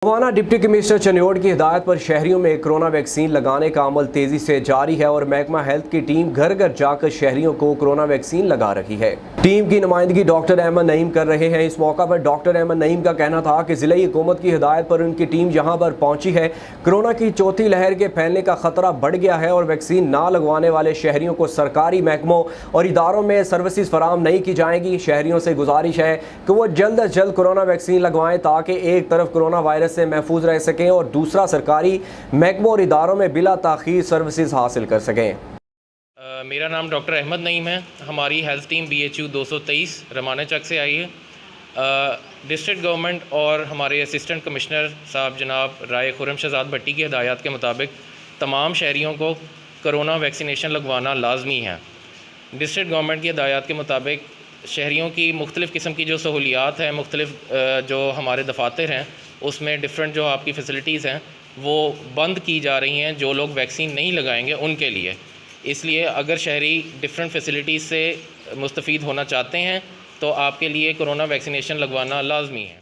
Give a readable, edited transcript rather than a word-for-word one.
गोवाना deputy commissioner चन्योड़ की हिदायत पर शहरियों में कोरोना वैक्सीन लगाने का अमल तेजी से जारी है और महकमा हेल्थ की टीम घर घर जाकर शहरियों को कोरोना वैक्सीन लगा रही है। टीम की नुमाइंदगी डॉक्टर अहमद नईम कर रहे हैं। इस मौका पर डॉक्टर अहमद नईम का कहना था कि जिले हुकूमत की हिदायत पर उनकी टीम जहां पर पहुंची है, कोरोना की चौथी लहर के फैलने का खतरा बढ़ गया है और वैक्सीन ना लगवाने वाले शहरियों को सरकारी महकमों और इदारों में सर्विसेज फराम नहीं की जाएंगी। शहरियों से गुजारिश है कि वो जल्द अज जल्द कोरोना वैक्सीन लगवाएं ताकि एक तरफ कोरोना वायरस से महफूज रह सकें और दूसरा सरकारी महकमों और इदारों में बिला ताखीर सर्विसेज हासिल कर सकें। मेरा नाम डॉक्टर अहमद नईम है। हमारी हेल्थ टीम BHU 223 रमाना चक से आई है। डिस्ट्रिक्ट गवर्नमेंट और हमारे असिस्टेंट कमिश्नर साहब जनाब राय खुर्रम शहजाद भट्टी की हिदायत के मुताबिक तमाम शहरियों को कोरोना वैक्सीनेशन लगवाना लाजमी है। डिस्ट्रिक्ट गवर्नमेंट की हिदायत के मुताबिक शहरियों की मुख्तलिफ़ किस्म की जो सहूलियात हैं, मुख्तलिफ़ जो हमारे दफातर हैं, उसमें डिफरेंट जो आपकी फ़ैसिलिटीज़ हैं वो बंद की जा रही हैं जो लोग वैक्सीन नहीं लगाएंगे उनके लिए। इसलिए अगर शहरी डिफरेंट फ़ैसिलिटीज़ से मुस्तफ़ीद होना चाहते हैं तो आपके लिए कोरोना वैक्सीनेशन लगवाना लाजमी है।